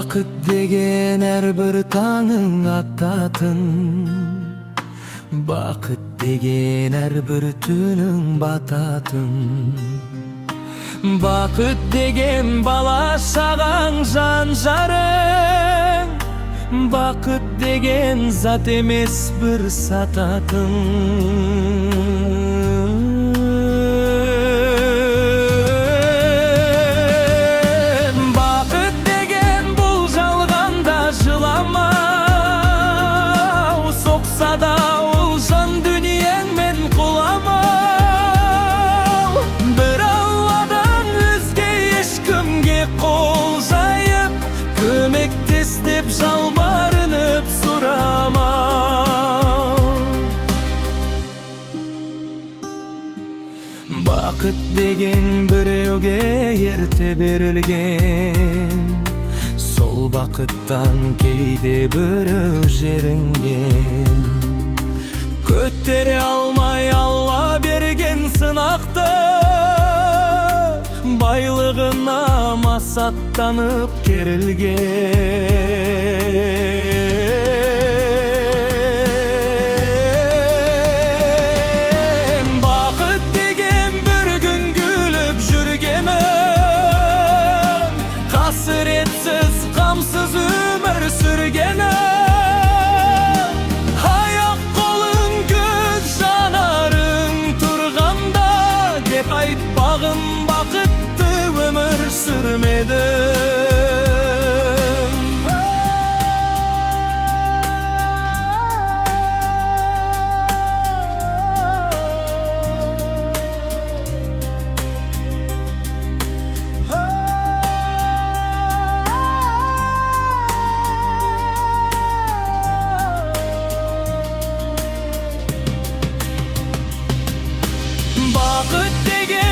Bakıt degen her bir tağın attatın, bakıt degen her bir tünün batatın. Bakıt degen bala sağan zanjarın, bakıt degen zat emes bir satatın. Kömektesnip жалбарынып сурамам. Bakıt degen bireуге ерте берилген, сол bakıttan кейде бирөө жеринген. Көттере алмай Алла берген сынакты, байлығына масаттанып керілген. Бақыт деген бір күн күліп жүргенім, қасіретсіз қамсыз өмір сүргенім. Аяқ қолың көз жанарың тұрғанда, деп айтпағым бақытты ömür sürmedim. Bakıt degen